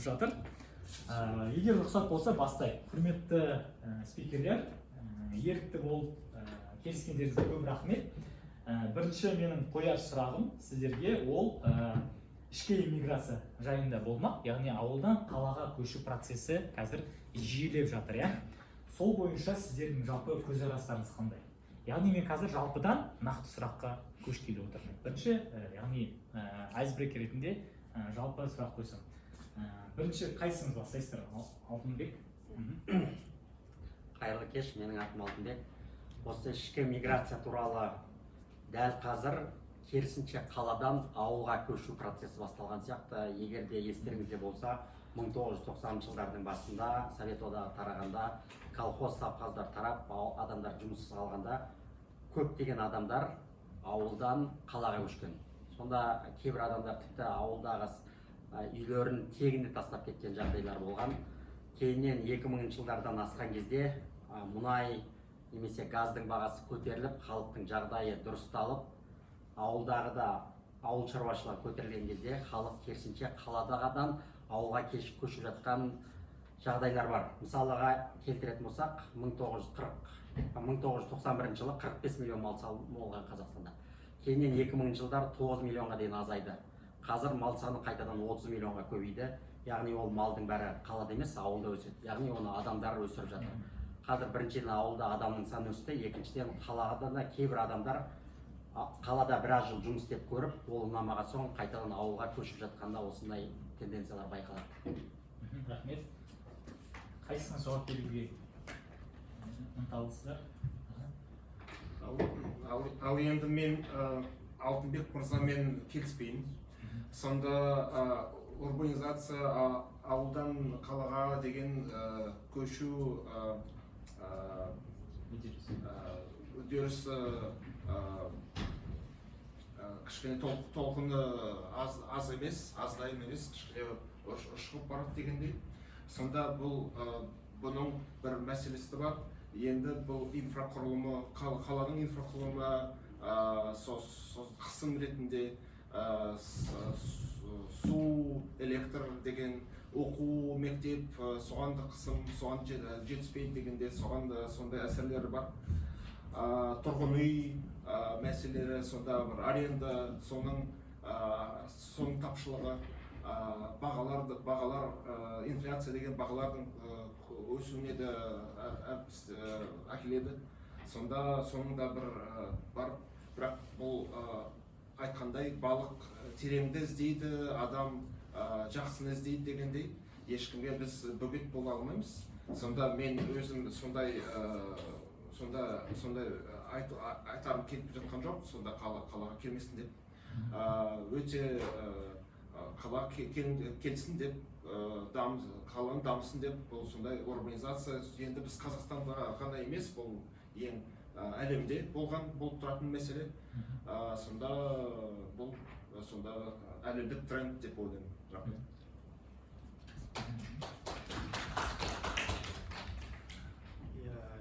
жатыр. Егер рұқсат болса бастайық. Құрметті спикерлер, ерікті болып келіскендеріңізге көп рахмет. Бірінші менің қояр сұрағым сіздерге ол ішкі иммиграция жайында болмақ. Яғни ауылдан қалаға көшу процесі қазір жиілеп жатыр, иә? Сол бойынша сіздердің жалпы көзқарастарыңыз қандай? Яғни мен қазір жалпыдан нақты сұраққа көшкелі отырмын. Бірінші, яғни айсбрейкер ретінде жалпы сұрақ қойсам. Бірінші қайсыңыз бастайсыздар? Алтынбек. Қайырлы кеш, менің атым Алтынбек. Осы ішкі миграция туралы дәл қазір керісінше қаладан ауылға көшу процесі басталған сияқты. Егер де естеріңізде болса, 1990 жылдардың басында Совет одағы тарағанда, колхоз совхоздар тарап, адамдар жұмыссыз қалғанда көптеген адамдар ауылдан қалаға көшкен. Сонда кейбір адамдар тіпті ауылдағы үйлерін тегінде тастап кеткен жағдайлар болған. Кейіннен 2000 жылдардан асқан кезде мұнай немесе газдың бағасы көтеріліп, халықтың жағдайы дұрысталып, ауылдағы да ауыл шаруашылығы көтерілген кезде халық керісінше қаладағыдан ауылға көшіп жатқан жағдайлар бар. Мысалыға келтіретін болсақ, 1991 жылы 45 миллион мал болған Қазақстанда. Кейіннен 2000 жылдар 9 миллионға дейін азайды. Қазір мал саны қайтадан 30 миллионға көбейді. Яғни ол малдың бәрі қалада емес, ауылда өседі. Яғни оны адамдар өсіріп жатыр. Қазір біріншіден ауылда адамның саны өсті, екіншіден қалада да кейбір адамдар қалада біраз жыл жұмыс істеп көріп, ол ұнамаған соң қайтадан ауылға көшіп жатқанда осындай тенденциялар байқалады. Рахмет. Қайсысына жауап беруге ынталысыздар? Ал енді мен Алтынбек мырзамен келіспеймін. Сонда урбанизация, ауылдан қалаға деген көшу үдерісі кішкене толқыны аз емес, аздайым емес, кішкене ұшқып барады дегендей. Сонда бұның бір мәселесі бар. Енді бұл инфрақұрылымы, қаланың инфрақұрылымы қысым ретінде су, электр деген, оқу, мектеп, соған да қысым, соған жетіспейді дегенде, соған да сондай әсерлері бар. Тұрғын үй мәселелері, сонда бір аренда, соның тапшылығы, бағалар, инфляция деген бағалардың өсуіне де әкеледі. Сонда соның да бір бар, бірақ бұл айтқандай балық тереңді іздейді, адам жақсыны іздейді дегендей, ешкімге біз бөгет бола алмаймыз. Сонда мен өзім сондай айтарым келіп жатқан жоқ, сонда қалаға келмесін деп. Өте қала келсін деп, қаланың дамысын деп, бұл сондай урбанизация енді біз Қазақстанда ғана емес, бұл ең әлемде болып тұратын мәселе. Сонда бұл әлемдік тренд деп ойлаймын. Рахмет.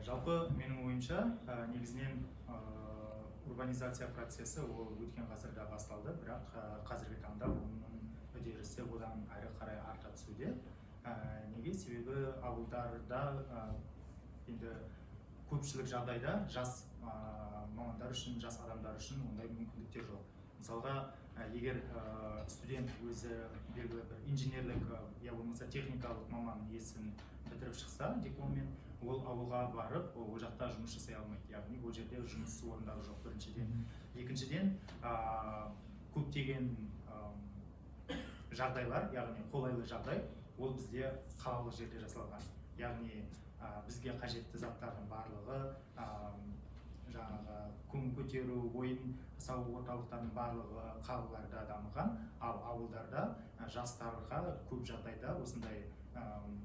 Жалпы менің ойымша, негізінен урбанизация процесі ол өткен ғасырда басталды, бірақ қазіргі таңда оның үдерісі одан әрі қарай арта түсуде. Неге? Себебі ауылдарда енді көпшілік жағдайда жас мамандар үшін, жас адамдар үшін ондай мүмкіндіктер жоқ. Мысалға, егер студент өзі белгілі бір инженерлік, я болмаса техникалық маман есін бітіріп шықса дипломмен, ол ауылға барып, ол жақта жұмыс жасай алмайды. Яғни ол жерде жұмыс орындары жоқ, біріншіден. Екіншіден, көптеген жағдайлар, яғни қолайлы жағдай, ол бізде қалалық жерде жасалған. Яғни бізге қажетті заттардың барлығы, жаңағы көңіл көтеру, ойын сауық орталықтарының барлығы қалаларда дамыған, ал ауылдарда жастарға көп жағдайда осындай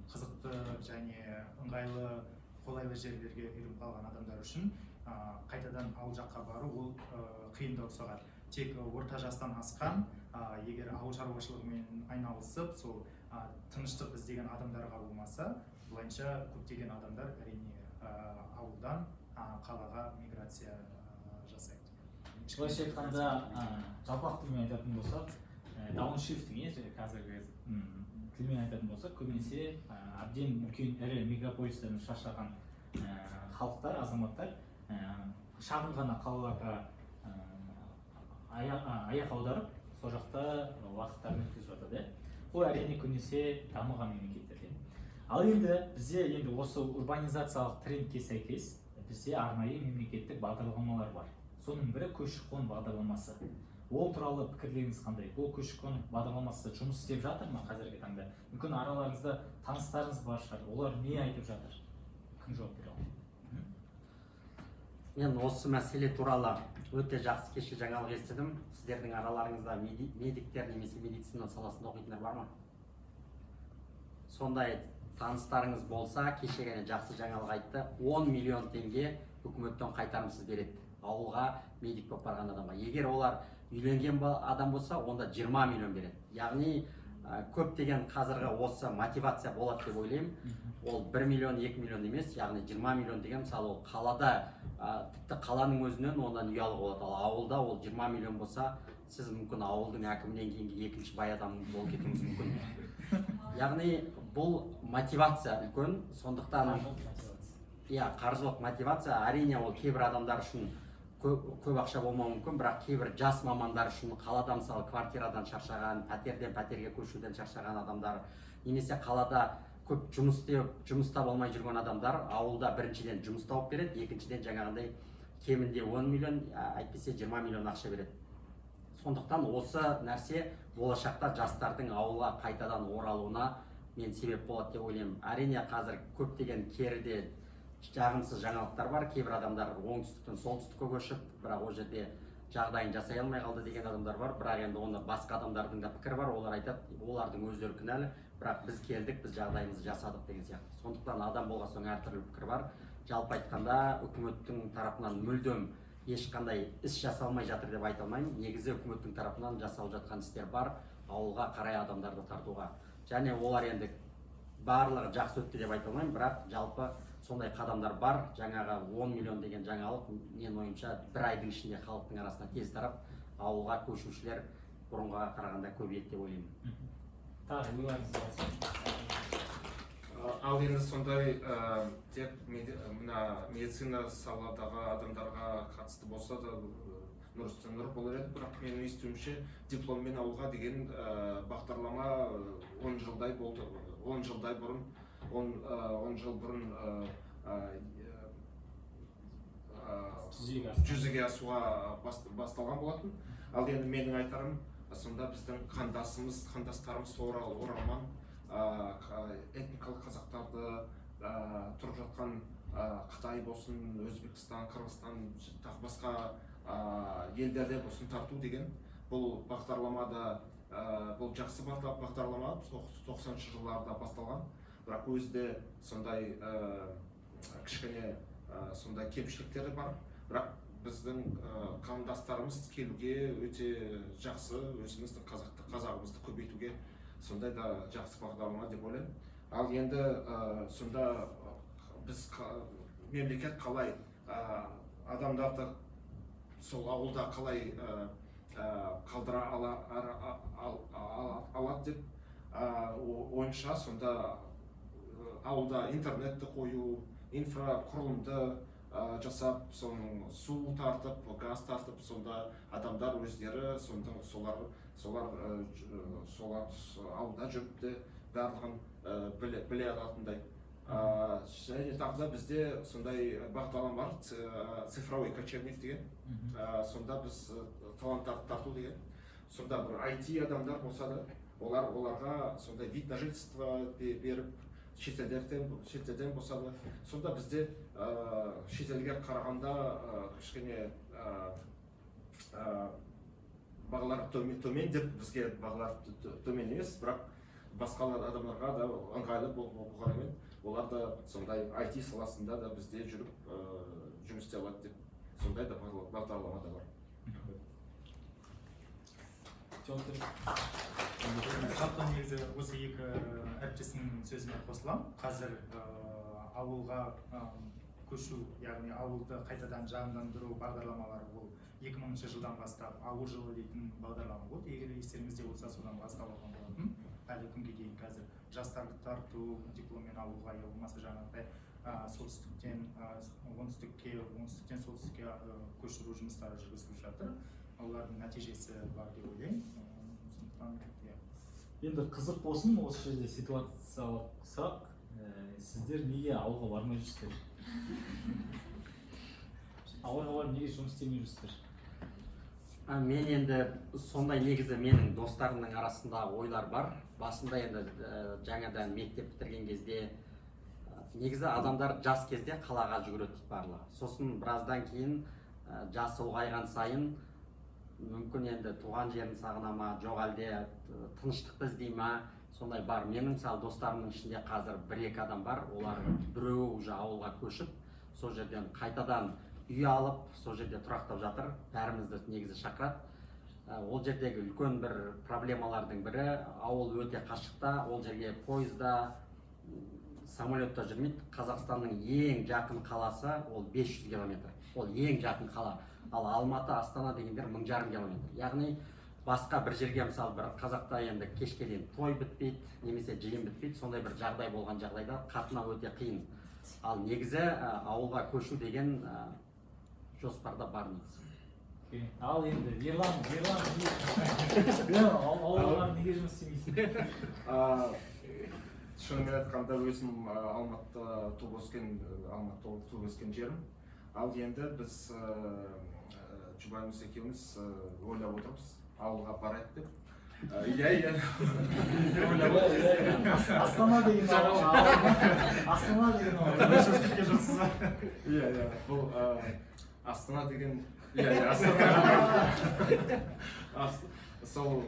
қызықты және ыңғайлы, қолайлы жерлерге үйреніп қалған адамдар үшін қайтадан ауыл жаққа бару ол қиындау соғады. Тек орта жастан асқан, егер ауыл шаруашылығымен айналысып, сол тыныштық іздеген адамдарға болмаса, бұлайынша көптеген адамдар әрине ауылдан қалаға миграция жасайды. Былайша айтқанда, жалпақ тілмен айтатын болсақ, дауншифтинг, қазіргі тілмен айтатын болсақ, көбінесе әбден үлкен ірі мегаполистерден шаршаған халықтар, азаматтар шағын ғана қалаларға аяқ аударып, сол жақта уақыттарын өткізіп жатады. Бұл әрине көбінесе дамыған мемлекеттерде. Ал енді бізде осы урбанизациялық трендке сәйкес бізде арнайы мемлекеттік бағдарламалар бар. Соның бірі көші-қон бағдарламасы. Ол туралы пікірлеріңіз қандай? Бұл көші-қон бағдарламасы жұмыс істеп жатыр ма қазіргі таңда? Мүмкін араларыңызда таныстарыңыз бар шығар. Олар не айтып жатыр? Кім жауап бере алады? Мен осы мәселе туралы өте жақсы кеше жаңалық естідім. Сіздердің араларыңызда медиктер немесе медицина саласында оқитындар бар ма? Сондай таныстарыңыз болса, кеше ғана жақсы жаңалық айтты. 10 миллион теңге үкіметтен қайтарымсыз береді ауылға медик болып барған адамға. Егер олар үйленген адам болса, онда 20 миллион береді. Яғни көптеген қазіргі осы мотивация болады деп ойлаймын. Ол 1 миллион, 2 миллион емес, яғни 20 миллион деген мысалы ол қалада, тіпті қаланың өзінен ондан ұялы болады. Ал ауылда ол 20 миллион болса, сіз мүмкін ауылдың әкімінен кейінгі екінші бай адам болып кетуіңіз мүмкін. Яғни бұл мотивация үлкен, сондықтан қаржылық мотивация, әрине ол кейбір адамдар үшін көп ақша болмауы мүмкін, бірақ кейбір жас мамандар үшін қалада мысалы квартирадан шаршаған, пәтерден пәтерге көшуден шаршаған адамдар, немесе қалада көп жұмыс таба алмай жүрген адамдар ауылда біріншіден жұмыс тауып береді, екіншіден жаңағындай кемінде 10 миллион, әйтпесе 20 миллион ақша береді. Сондықтан осы нәрсе болашақта жастардың ауылға қайтадан оралуына мен себеп болады деп ойлаймын. Әрине қазір көптеген керіде жағымсыз жаңалықтар бар. Кейбір адамдар оңтүстіктен солтүстікке көшіп, бірақ ол жерде жағдайын жасай алмай қалды деген адамдар бар. Бірақ енді онда басқа адамдардың да пікірі бар. Олар айтады, олардың өздері кінәлі, бірақ біз келдік, біз жағдайымызды жасадық деген сияқты. Сондықтан адам болған соң әртүрлі пікір бар. Жалпы айтқанда үкіметтің тарапынан мүлдем ешқандай іс жасалмай жатыр деп айта алмаймын. Негізі үкіметтің тарапынан жасалып жатқан істер бар, ауылға қарай адамдарды тартуға. Және олар енді барлығы жақсы өтті деп айта алмаймын, бірақ жалпы сондай қадамдар бар. Жаңағы 10 миллион деген жаңалық мен ойымша бір айдың ішінде халықтың арасына тез тарап, ауылға көшушілер бұрынғыға қарағанда көбейеді деп ойлаймын. Тағы ойларыңыз болса. Ал енді сондай тек мына медицина саладағы адамдарға қатысты болса да нұр болар еді, бірақ менің естуімше дипломмен ауылға деген бағдарлама 10 жылдай болды. 10 жыл бұрын жүзеге асуға басталған болатын. Ал енді менің айтарым, сонда біздің қандастарымыз оралман этникалық қазақтарды тұрып жатқан Қытай болсын, Өзбекстан, Қырғызстан, тағы басқа елдерде болсын тарту деген бұл бағдарламада бұл жақсы бағдарлама 90-шы жылдарда басталған, бірақ өзінде сондай кішкене сондай кемшіліктері бар. Бірақ біздің қандастарымыз келуге өте жақсы, өзіміздің қазағымызды көбейтуге сондай да жақсы бағдарлама деп ойлаймын. Ал енді сонда біз мемлекет қалай адамдарды сол ауылда қалай қалдыра алады деп ойымша, сонда ауылда интернетті қою, инфрақұрылымды жасап, соның су тартып, газ тартып, сонда адамдар өздері солар ауылда жүріпті барлығын біле алатындай. Және тағы да бізде сондай бағдарлама бар, цифровой кочевник деген. Сонда біз таланттарды тарту деген. Сонда бір IT адамдар болса да, оларға сондай вид на жительство беріп, шетелден болса да, сонда бізде шетелге қарағанда кішкене бағалар төмен деп, бізге бағалар төмен емес, бірақ басқа адамдарға да ыңғайлы болғанымен, олар да сондай IT саласында да бізде жүріп жұмыс істей алады деп, сондай да бағдарлама да бар. Жалпы негізі осы екі әріптесінің сөзіне қосылам. Қазір ауылға көшу, яғни ауылды қайтадан жандандыру бағдарламалары ол 2000 жылдан бастап ауыл жылы дейтін бағдарлама болды. Егер естеріңізде болса, содан басталған болатын. әлі күнге дейін қазір жастарды тарту, дипломмен ауылға я болмаса жаңағыдай солтүстіктен оңтүстіктен солтүстікке көшіру жұмыстары жүргізіліп жатыр. Олардың нәтижесі бар деп ойлаймын. Сондықтан енді қызық болсын осы жерде ситуациялық сұрақ, сіздер неге ауылға бармай жүрсіздер? Ауылға барып неге жұмыс істемей жүрсіздер? Мен енді сондай негізі менің достарымның арасында ойлар бар. Басында енді жаңадан мектеп бітірген кезде негізі адамдар жас кезде қалаға жүгіреді дейді барлығы. Сосын біраздан кейін жасы ұлғайған сайын мүмкін енді туған жерін сағына ма, жоқ әлде тыныштықты іздей ма, сондай бар. Менің мысалы достарымның ішінде қазір 1-2 адам бар. Олар біреуі уже ауылға көшіп, сол жерден қайтадан үй алып, сол жерде тұрақтап жатыр. Бәрімізді негізі шақырады. Ол жердегі үлкен бір проблемалардың бірі, ауыл өте қашықта, ол жерге пойызда, самолетта жүрмейді. Қазақстанның ең жақын қаласы ол 500 километр. Ол ең жақын қала. Ал Алматы, Астана дегендер 1000 километр. Яғни басқа бір жерге мысалы бір қазақта енді кешке дейін той бітпейді, немесе жиын бітпейді. Сондай бір жағдай болған жағдайда қатынау өте қиын. Ал негізі ауылға көшу деген жоспарда бар негізі. Ал енді Ерлан ауылға неге жұмыс істемейсің? Шынымен айтқанда өзім Алматыда туып өскен жерім. Ал енді біз жұбайымыз екеуміз ойлап отырмыз ауылға барайық деп. Иә. Астана деген Иә, бұл Астана деген сол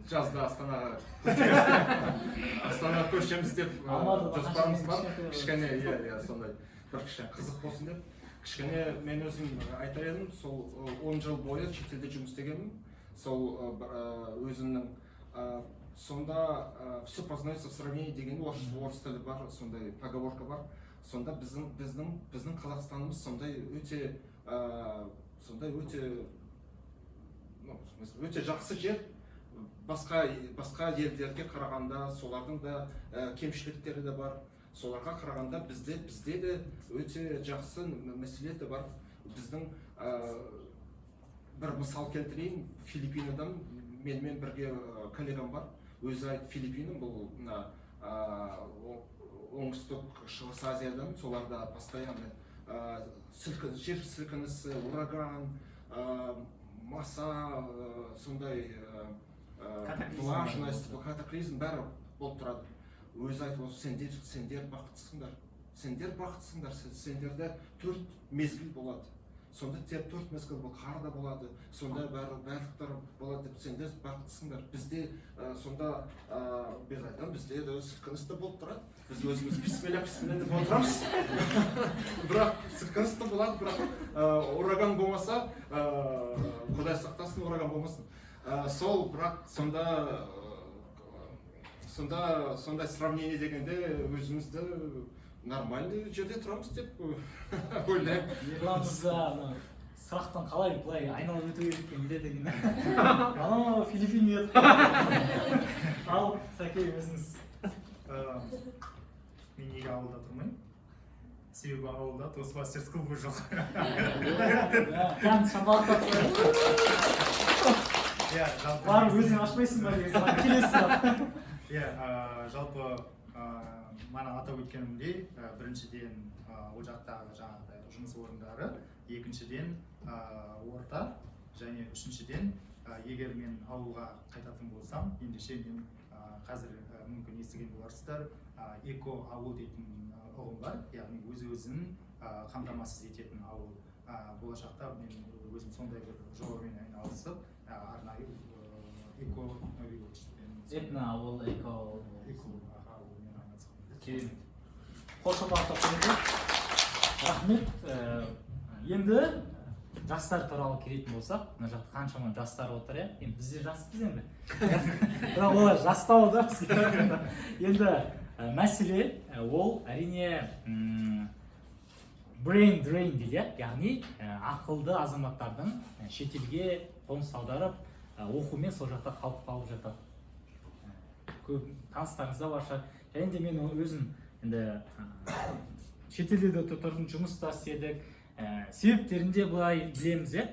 жазда Астанаға көшеміз деп жоспарымыз бар. Кішкене сондай бір кішкене қызық болсын деп. Кішкене мен өзім айтар едім, сол 10 жыл бойы шетелде жұмыс істегенмін. Сол өзімнің сонда все познается в сравнении деген орыс тілі бар, сондай поговорка бар. Сонда біздің Қазақстанымыз сондай өте жақсы жер. Басқа елдерге қарағанда солардың да кемшіліктері де бар. Соларға қарағанда бізде де өте жақсы мәселе де бар. Біздің бір мысал келтірейін, Филиппинадан менімен бірге коллегам бар. Өзі айтты, Филиппина бұл оңтүстік шығыс Азиядан, соларда постоянно жер сілкінісі, ураган, маса, сондай влажность, катаклизм бәрі болып тұрады. Өзі айтып, сендер бақыттысыңдар. Сендерде 4 мезгіл болады. Сонда 4 мезгіл бұл қар да болады, сонда барлықтар болады деп сендер бақыттысыңдар. Бізде сонда біз айтамын, бізде де сілкініс те болып тұрады. Біз өзіміз бисмилля деп отырамыз. Бірақ сілкініс те болады, бірақ ураган болмаса, Құдай сақтасын, ураган болмасын. Сол бірақ сондай сравнение дегенде өзімізді нормальный жерде тұрамыз деп ойлаймын. Ерланымызда сұрақтан қалай былай айналып өту керек екен біледі екен. Анау Филиппин еді. Ал Сәке өзіңіз. Мен неге ауылда тұрмаймын? Себебі ауылда Тосмастер клубы жоқ. Қанды шамбалақтап барып өзің ашпайсың ба деген сұрақ келесі. Жалпы мана атап өткенімдей, біріншіден ол жақтағы жаңағыдай жұмыс орындары, екіншіден орта және үшіншіден егер мен ауылға қайтатын болсам, ендеше мен қазір мүмкін естіген боларсыздар, эко-ауыл дейтін ұғым бар, яғни өз-өзін қамтамасыз ететін ауыл. Болашақта мен өзім сондай бір жобамен айналысып, арнайы этно-ауыл, эко-ауылмен айналысып. Қошалақтап қойыңыз. Рахмет. Енді жастар туралы келетін болсақ, мына жақта қаншама жастар отыр, енді біз де жаспыз енді. Бірақ олар жастау да бізге. Енді мәселе ол әрине brain drain дейді, яғни ақылды азаматтардың шетелге қоныс аударып оқумен сол жақта қалып жатады. көп таныстарыңыз да бар шығар. Және де мен өзім енді шетелде де тұрдым, жұмыс та істедік. Себептерін де былай білеміз, иә.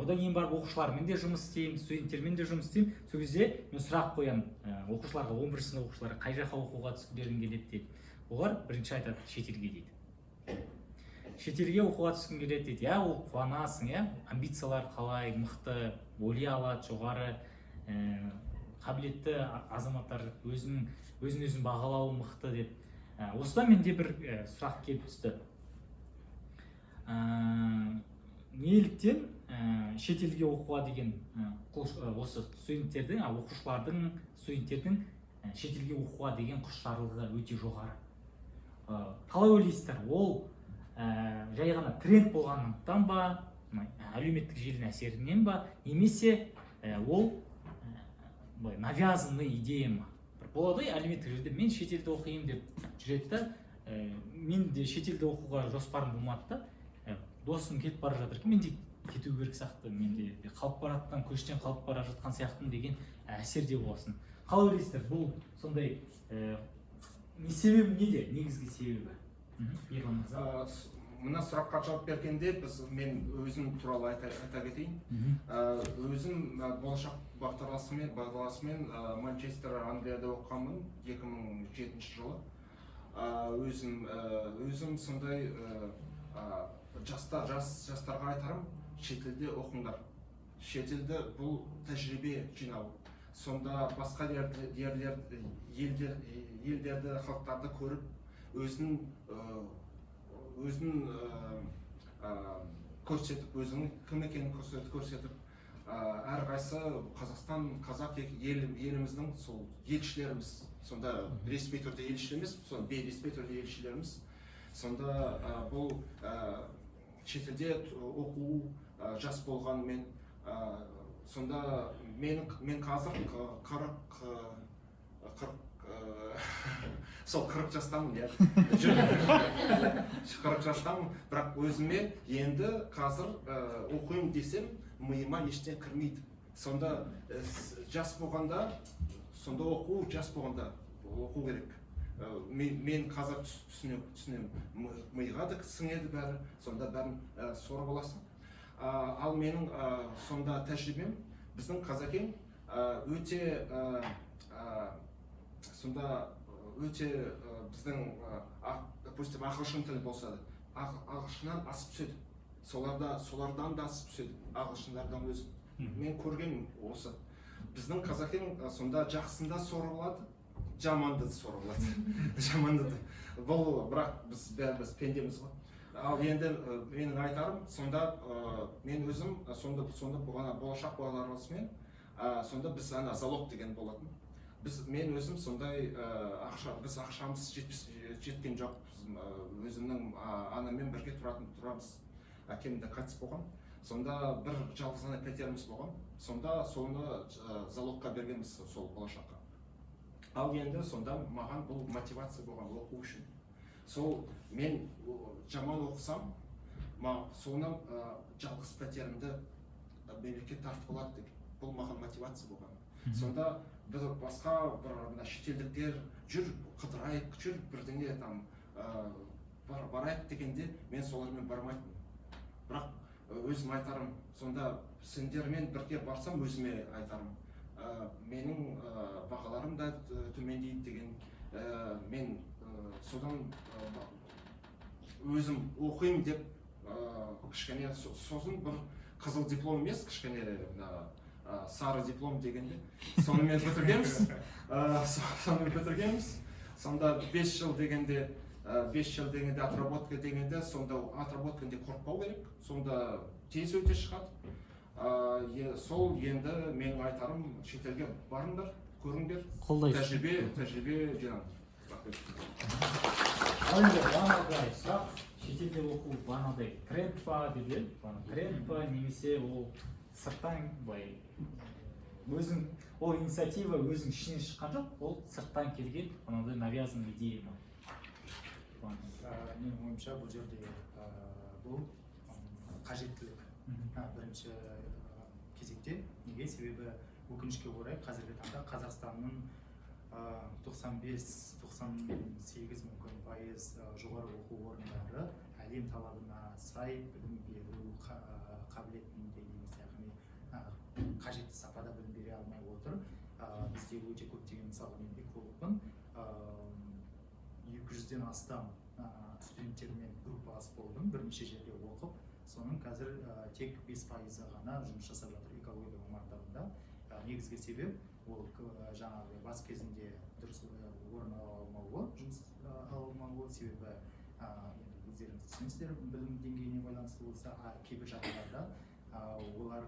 Одан кейін барып оқушылармен де жұмыс істеймін, студенттермен де жұмыс істеймін. Сол кезде мен сұрақ қоямын оқушыларға, 11 сынып оқушыларға, қай жаққа оқуға түскілерің келеді дейді. Олар бірінші айтады, шетелге дейді. Шетелге оқуға түскің келеді дейді. Иә, ол қуанасың, иә. Амбициялар қалай, мықты, ойлай алады, жоғары, қабілетті азаматтар өзін бағалауы мықты деп. Осыдан менде бір сұрақ келіп түсті. Неліктен шетелге оқуға деген осы студенттердің, оқушылардың, студенттердің шетелге оқуға деген құштарлығы өте жоғары. Қалай ойлайсыздар? Ол жай ғана тренд болғандықтан ба, әлеуметтік желінің әсерінен ба, немесе ол навязанный идея ма? Болады әлеуметтік желіде мен шетелде оқимын деп жүреді да, мен де шетелде оқуға жоспарым болмады да, досым кетіп бара жатыр екен, мен де кету керек сияқты, мен де қалып бара жатқан, көштен қалып бара жатқан сияқтымын деген әсерде болсын. Қалай ойлайсыздар? Бұл сондай не себебі неде? Негізгі себебі? Ерлан мырза. Мына сұраққа жауап бергенде мен өзім туралы айта кетейін. Өзім болашақ бағдарламасымен Манчестер, Англияда оқығанмын 2007 жылы. Өзім сондай жастарға айтарым, шетелде оқыңдар. Шетелде бұл тәжірибе жинау. Сонда басқа елдерді, халықтарды көріп, өзін көрсетіп, өзінің кім екенін көрсетіп, әрқайсы Қазақстан, қазақ еліміздің сол елшілеріміз, сонда ресми түрде елші емес, бейресми түрде елшілеріміз. Сонда бұл шетелде оқу жас болғанымен, сонда мен қазір 40 жастамын, 40 жастамын, бірақ өзіме енді қазір оқимын десем, миыма ештеңе кірмейді. Сонда жас болғанда, сонда жас болғанда оқу керек. Мен қазір түсінемін, миға да сіңеді бәрі, сонда бәрін сорып аласың. Ал менің сонда тәжірибем, біздің Қазақең өте біздің допустим ағылшын тілі болса да, ағылшыннан асып түседі. Солардан да асып түседі, ағылшындардан өзі. Мен көргенім осы. Біздің Қазақең сонда жақсында сорып алады, жаманды сорып алады. Бұл бірақ біз пендеміз ғой. Ал енді менің айтарым, сонда мен өзім сонда болашақ бағдарламасымен сонда біз залог деген болатын. Мен өзім сондай біз ақшамыз жеткен жоқ. Өзімнің анаммен бірге тұрамыз. Әкем де қайтыс болған. Сонда бір жалғыз ғана пәтеріміз болған. Сонда соны залогқа бергенбіз сол болашаққа. Ал енді сонда маған бұл мотивация болған оқу үшін. Сол мен жаман оқысам, соны жалғыз пәтерімді мемлекет тартып алады деп. Бұл маған мотивация болған. Сонда біз басқа бір шетелдіктер жүр, қыдырайық, жүр бірдеңе там барайық дегенде мен солармен бармайтын. Бірақ өзім айтарым, сонда сендермен бірге барсам өзіме айтарым. Менің бағаларым да төмендейді деген, мен содан өзім оқимын деп кішкене сосын бір қызыл диплом емес, кішкене сары диплом дегенде сонымен бітіргенбіз. Сонда 5 жыл дегенде отработка дегенде, сонда отработкадан қорықпау керек, сонда тез өте шығады. Сол енді менің айтарым, шетелге барыңдар, көріңдер, тәжірибе жинаңдар. Ал енді бағанағыдай сұрақ, шетелде оқу бағанағыдай тренд па деп едім, тренд па немесе ол сырттан өзің, ол инициатива өзің ішінен шыққан жоқ, ол сырттан келген бағанағыдай навязанный идея ма? Менің ойымша бұл жерде бұл қажеттілік бірінші кезекте. Неге? Себебі өкінішке орай қазіргі таңда Қазақстанның 95-98 мүмкін пайыз жоғары оқу орындары әлем талабына сай білім беру қабілетінде емес, яғни қажетті сапада білім бере алмай отыр. Бізде өте көптеген, мысалы мен экологпын, 200-ден астам студенттермен группалас болдым, бірнеше жерде оқып, соның қазір тек 5% ғана жұмыс жасап жатыр экология мамандығында. Негізгі себеп ол жаңағы бас кезінде дұрыс орын ала алмауы, жұмыс ала алмауы, себебі өздеріңіз түсінесіздер, білім деңгейіне байланысты болса, кейбір жағдайларда олар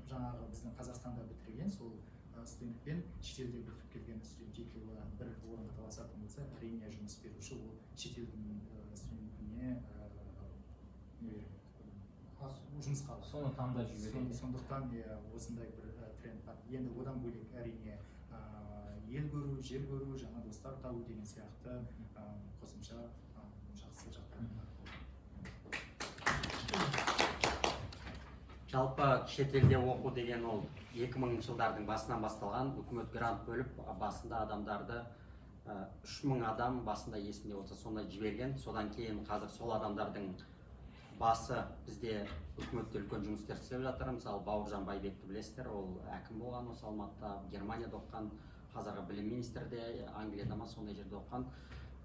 жаңағы біздің Қазақстанда бітірген сол студентпен шетелде бітіріп келген студент екеуі бір орынға таласатын болса, әрине жұмыс беруші ол шетелдің студентіне жұмысқа алады. Соны таңдап жібереді. Сондықтан осындай бір тренд бар. Енді одан бөлек әрине ел көру, жер көру, жаңа достар табу деген сияқты қосымша жақсы жағдай бар. Жалпы шетелде оқу деген ол 2000 жылдардың басынан басталған. Үкімет грант бөліп, басында адамдарды 3000 адам басында есімде болса сондай жіберген. Содан кейін қазір сол адамдардың басы бізде үкіметте үлкен жұмыстар істеп жатыр. Мысалы Бауыржан Байбекті білесіздер, ол әкім болған осы Алматыда, Германияда оққан, қазіргі білім министрде, Англияда ма сондай жерде оққан.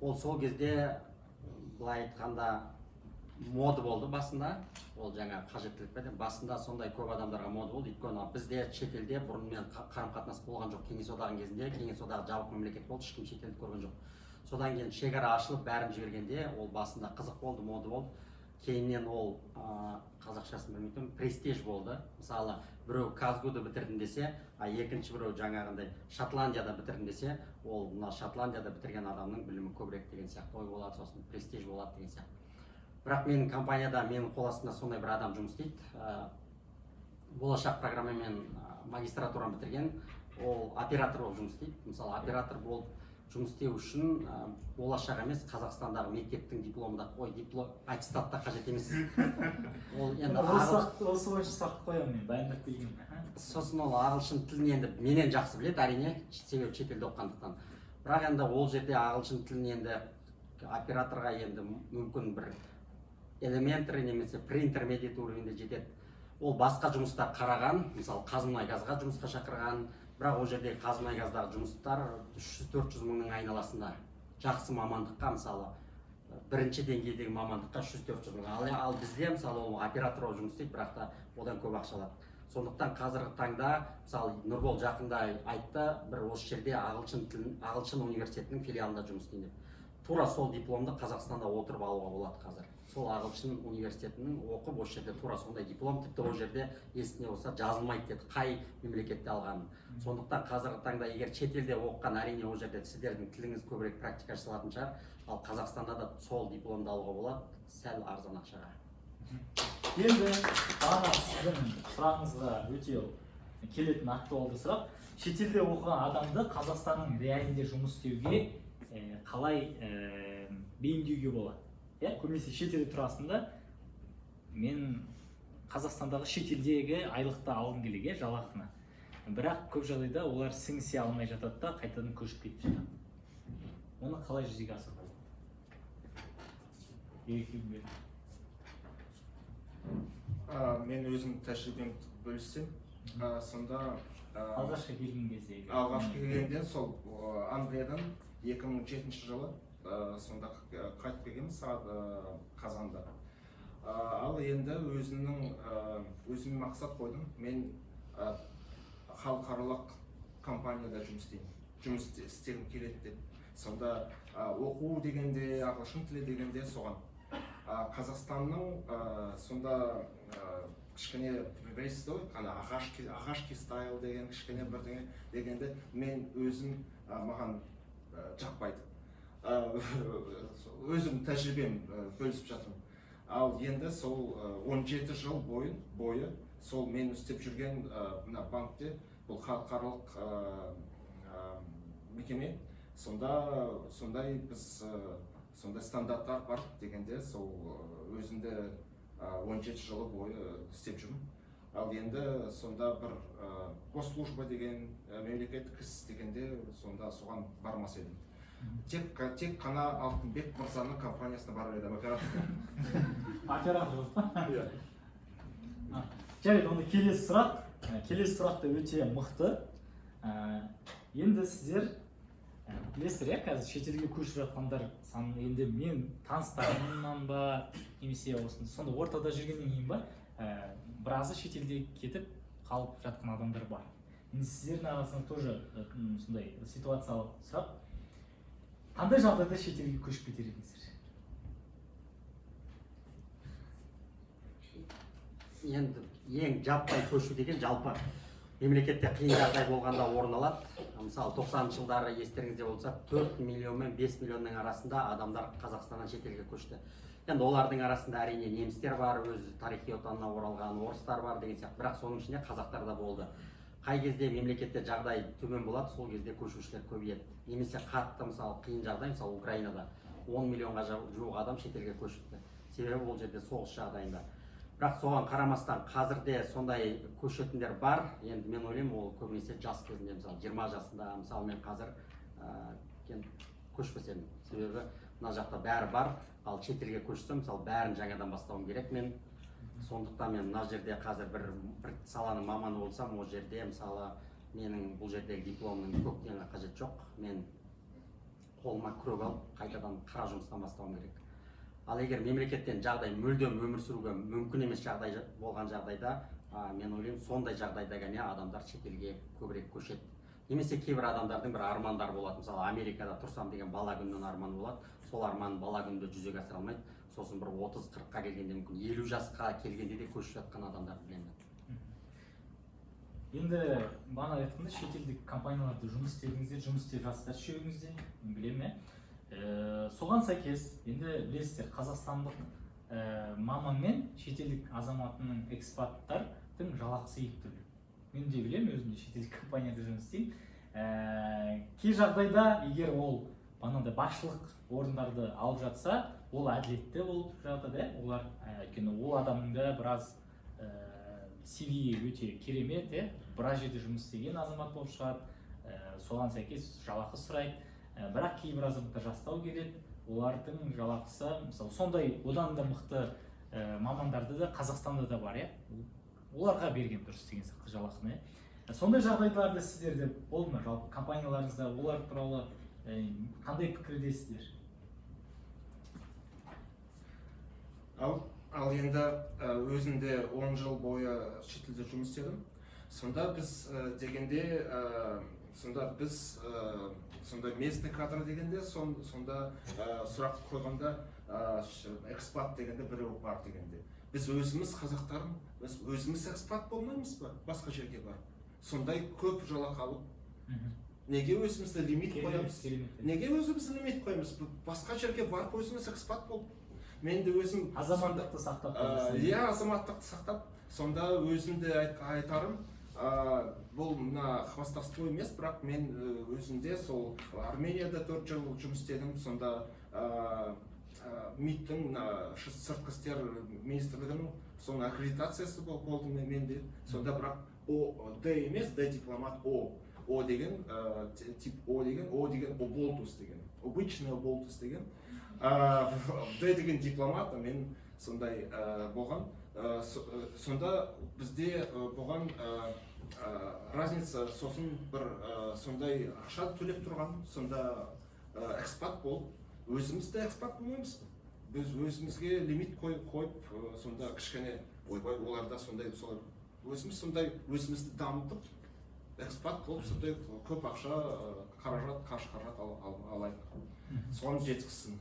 Ол сол кезде былай айтқанда мода болды басында, ол жаңа қажеттілік пе, басында сондай көп адамдарға мода болды. Өйткені бізде шетелде бұрынмен қарым-қатынас болған жоқ. Кеңес одағының кезінде, Кеңес одағы жабық мемлекет болды, ешкім шетелді көрген жоқ. Содан кейін шекара ашылып бәрін жібергенде ол басында қызық болды, мода болды. Кейіннен ол қазақшасын білмейтін престиж болды. Мысалы біреу Казгуды бітірдім десе, екінші біреу жаңағындай Шотландияда бітірдім десе, ол мына Шотландияда бітірген адамның білімі көбірек деген сияқты ой болады, сосын престиж болады деген сияқты. Бірақ менің компанияда менің қол астымда сондай бір адам жұмыс істейді. Болашақ программамен магистратураны бітірген, ол оператор болып жұмыс істейді. Мысалы оператор болып жұмыс істеу үшін болашақ емес, Қазақстандағы мектептің дипломында, диплом аттестатта қажет емес. Ол енді осы бойынша сақтап қоямын мен, дайындап келген. Сосын ол ағылшын тілін енді менен жақсы біледі, әрине, себебі шетелде оқығандықтан. Бірақ енді ол жерде ағылшын тілін енді операторға енді мүмкін бір элементary немесе pre-intermediate уровеньде жетеді. Ол басқа жұмыстар қараған, мысалы Қазмұнайгазға жұмысқа шақырған, бірақ ол жердегі Қазмұнайгаздағы жұмыстар 300-400 мыңның айналасында. Жақсы мамандыққа, мысалы бірінші деңгейдегі мамандыққа 300-400 мың. Ал бізде мысалы ол оператор болып жұмыс істейді, бірақ та одан көп ақша алады. Сондықтан қазіргі таңда, мысалы Нұрбол жақында айтты, бір осы жерде ағылшын университетінің филиалында жұмыс істейді. Тура сол дипломды Қазақстанда отырып алуға болады қазір. Сол ағылшын университетінің оқып, осы жерде тура сондай диплом, тіпті ол жерде есіне болса жазылмайды деді, қай мемлекетте алғанын. Сондықтан қазіргі таңда егер шетелде оқыған, әрине ол жерде сіздердің тіліңіз көбірек практика жасалатын шығар, ал Қазақстанда да сол дипломды алуға болады, сәл арзан ақшаға. Енді бағана сіздің сұрағыңызға өте келетін актуалды сұрақ. Шетелде оқыған адамды Қазақстанның реалінде жұмыс істеуге қалай бейімдеуге болады? Көбінесе шетелде тұрасында мен Қазақстандағы шетелдегі айлықты алғым келеді, жалақыны. Бірақ көп жағдайда олар сіңісе алмай жатады да қайтадан көшіп кетіп жатады. Оны қалай жүзеге асырады? Мен өзім тәжірибемді бөліссем, сонда алғашқы келген кезде келгенде сол Англиядан 2007 жылы сонда қайтып келгенбіз қазанда. Ал енді өзіме мақсат қойдым, мен халықаралық компанияда жұмыс істегім келеді деп. Сонда оқу дегенде, ағылшын тілі дегенде соған. Қазақстанның сонда кішкене білесіз ғой, ағаш стайл деген кішкене бірдеңе дегенде мен өзім маған жақпайды. Өзім тәжірибем бөлісіп жатырмын. Ал енді сол 17 жыл бойы сол мен істеп жүрген банкте, бұл халықаралық мекеме, сондай стандарттар бар дегенде сол өзімді 17 жылы бойы істеп жүрмін. ал енді сонда бір госслужба деген мемлекеттік іс дегенде сонда соған бармас едім. Тек қана Алтынбек мырзаның компаниясына барар едім, Оператор жоқ па? Иә. Жарайды, онда келесі сұрақ. Келесі сұрақ та өте мықты. Енді сіздер білесіздер, иә, қазір шетелге көшіп жатқандар саны енді мен таныстарымнан ба, немесе сонда ортада жүргеннен кейін ба, біразы шетелде кетіп қалып жатқан адамдар бар. Енді сіздердің арасында тоже сондай ситуациялық сұрақ. Қандай жағдайда шетелге көшіп кетер едіңіздер? Енді ең жаппай көшу деген жалпы мемлекетте қиын жағдай болғанда орын алады. Мысалы 90-шы жылдары естеріңізде болса 4 миллион мен 5 миллионның арасында адамдар Қазақстаннан шетелге көшті. Енді олардың арасында әрине немістер бар, өз тарихи отанына оралған орыстар бар деген сияқты, бірақ соның ішінде қазақтар да болды. Қай кезде мемлекетте жағдай төмен болады, сол кезде көшушілер көбейеді. Немесе қатты мысалы қиын жағдай, мысалы Украинада 10 миллионға жуық адам шетелге көшіпті. Себебі ол жерде соғыс жағдайында. Бірақ соған қарамастан қазірде сондай көшетіндер бар. Енді мен ойлаймын, ол көбінесе жас кезінде, мысалы 20 жасында, мысалы мен қазір көшпесем. Себебі мына жақта бәрі бар, ал шетелге көшсем, мысалы бәрін жаңадан бастауым керек мен. Сондықтан мен мына жерде қазір бір саланың маманы болсам, ол жерде мысалы менің бұл жердегі дипломның көптен қажет жоқ. Мен қолыма күрек алып, қайтадан қара жұмыстан бастауым керек. Ал егер мемлекеттен жағдай мүлдем өмір сүруге мүмкін емес жағдай болған жағдайда, мен ойлаймын, сондай жағдайда ғана адамдар шетелге көбірек көшеді. Немесе кейбір адамдардың бір армандары болады. Мысалы Америкада тұрсам деген бала күннен арманы болады. Сол арман бала күнде жүзеге асыра алмайды. Сосын бір 30-40-қа келгенде, мүмкін 50 жасқа келгенде де көшіп жатқан адамдар білемін. Енді бағана айтқанда шетелдік компанияларда жұмыс істедіңіздер, жұмыс істеп жатсыздар үшеуіңізде, білемін. Соған сәйкес, енді білесіздер, қазақстандық маман мен шетелдік азаматының экспаттардың жалақысы екі түрлі. Мен де білемін, өзімде шетелдік компанияда жұмыс істеймін. Кей жағдайда, егер ол бағанағыдай басшылық орындарды алып жатса, ол әділетті болып жатады, олар өйткені ол адамның да біраз CV өте керемет, біраз жерде жұмыс істеген азамат болып шығады, соған сәйкес жалақы сұрайды. Бірақ кейбір азаматтар жастау келеді, олардың жалақысы, мысалы, сондай одан да мықты мамандарды да Қазақстанда да бар, оларға берген дұрыс деген сияқты жалақыны. Сондай жағдайларда сіздерде болды ма, жалпы компанияларыңызда олар туралы қандай пікірдесіздер? Ал енді өзімде 10 жыл бойы шетелде жұмыс істедім. Сонда біз дегенде, сонда местный кадр дегенде, сонда сұрақ қойғанда экспат дегенде біреу бар дегенде. Біз өзіміз қазақтарым, біз өзіміз экспат болмаймыз ба? Басқа жерге барып. Сондай көп жалақы алып. Неге өзімізді лимит қоямыз? Неге өзімізді лимит қоямыз? Басқа жерге барып өзіміз экспат болып. Мен де өзім азаматтықты сақтап қойсыз. Иә, азаматтықты сақтап, сонда өзімде айтарым, бұл мына хвастовство емес, бірақ мен өзімде сол Арменияда 4 жыл жұмыс істедім, сонда МИД-тің сыртқы істер министрлігінің соның аккредитациясы болды менде. Сонда бірақ Д емес, Д дипломат О. О деген оболтус деген, обычный оболтус деген. Д деген дипломат, мен сондай болған. Сонда бізде болған разница, сосын бір сондай ақша төлеп тұрған, сонда экспат болып, өзімізді экспат болмаймыз. Біз өзімізге лимит қойып, сонда кішкене ойбай, оларда сондай, өзіміз сондай өзімізді дамытып, экспат болып, сондай көп ақша, қаражат алайық. Соған жеткізсін.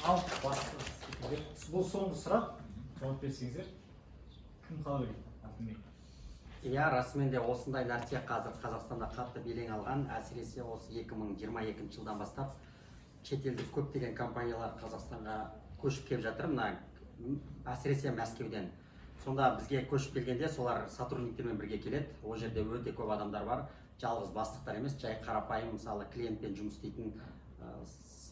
Ал, бұл соңғы сұрақ, жауап берсеңіздер, кім қалай Алтынбек? Иә, расымен де осындай нәрсе қазір Қазақстанда қатты белең алған, әсіресе осы 2022 жылдан бастап шетелдік көптеген компаниялар Қазақстанға көшіп келіп жатыр, әсіресе Мәскеуден. Сонда бізге көшіп келгенде солар сотрудниктермен бірге келеді. Ол жерде өте көп адамдар бар, жалғыз бастықтар емес, жай қарапайым, мысалы, клиентпен жұмыс істейтін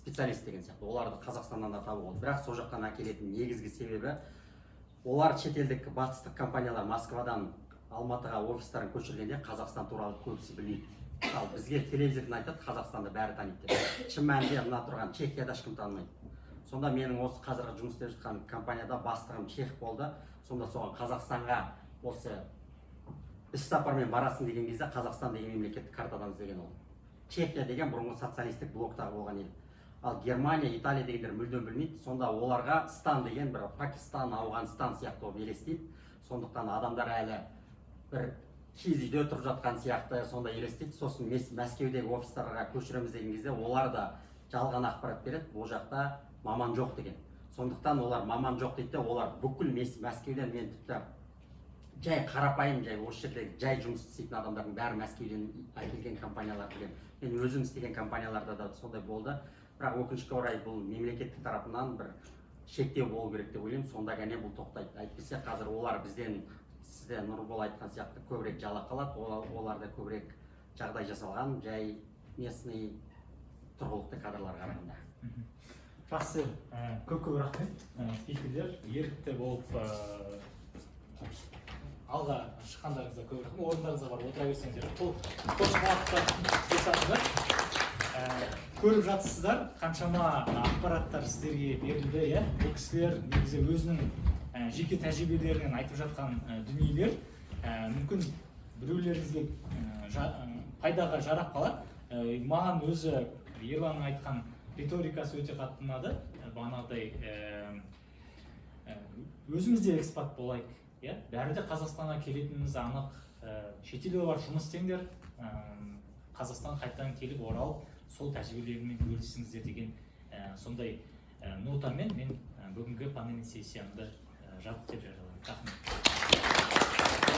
специалист деген сияқты. Оларды Қазақстаннан да табуға болады. Бірақ сол жақтан әкелетін негізгі себебі олар шетелдік батыстық компаниялар Москвадан Алматыға офистарын көшіргенде Қазақстан туралы көбісі білмейді. Ал бізге телевизордан айтады, Қазақстанды бәрі таниды деп. Шын мәнінде мына тұрған Чехияда ешкім танымайды. Сонда менің осы қазіргі жұмыс істеп жатқан компанияда бастығым чех болды. Сонда соған Қазақстанға осы іс сапармен барасың деген кезде Қазақстан деген мемлекеттік картадан іздеген ол. Чехия деген бұрынғы социалистік блоктағы болған ел. Ал Германия, Италия дегендер мүлдем білмейді. Сонда оларға стан деген бір Пакистан, Ауғанстан сияқты болып елестейді. Сондықтан адамдар әлі бір киіз үйде тұрып жатқан сияқты сонда елестейді. Сосын Мәскеудегі офистарға көшіреміз деген кезде олар да жалған ақпарат береді. Бұл жақта маман жоқ деген. Сондықтан олар маман жоқ дейді, олар бүкіл Мәскеуден, мен тіпті жай қарапайым, жай осы жерде жай жұмыс істейтін адамдардың бәрі Мәскеуден әкелген компаниялар білем. Мен өзім істеген компанияларда да сондай болды. Бірақ өкінішке орай бұл мемлекеттік тарапынан бір шектеу болу керек деп ойлаймын. Сонда ғана бұл тоқтайды. Әйтпесе қазір олар бізден, сізде Нұрбол айтқан сияқты көбірек жалақы алады, оларда көбірек жағдай жасалған, жай местный тұрғылықты кадрлар қарағанда. Жақсы, көп рахмет. Спикерлер ерікті болып алға шыққандарыңызға көп рахмет. Орындарыңызға бар, отыра берсеңіздер. Бұл қош уақытта жасадыңыздар. Көріп жатсыздар, қаншама ақпараттар сіздерге берілді, иә? Бұл кісілер негізі өзінің жеке тәжірибелерінен айтып жатқан дүниелер мүмкін біреулеріңізге пайдаға жарап қалады. Маған өзі Ерланның айтқан риторикасы өте қатты ұнады. Бағанағыдай өзімізде экспат болайық, иә? Бәрі де Қазақстанға келетініміз анық. Шетелде бар жұмыс істеңдер, Қазақстан қайтадан келіп оралып, сол тәжірибелерімен бөлісіңіздер деген сондай нотамен мен бүгінгі панельный сессиямды жабық деп жариялаймын. Рахмет.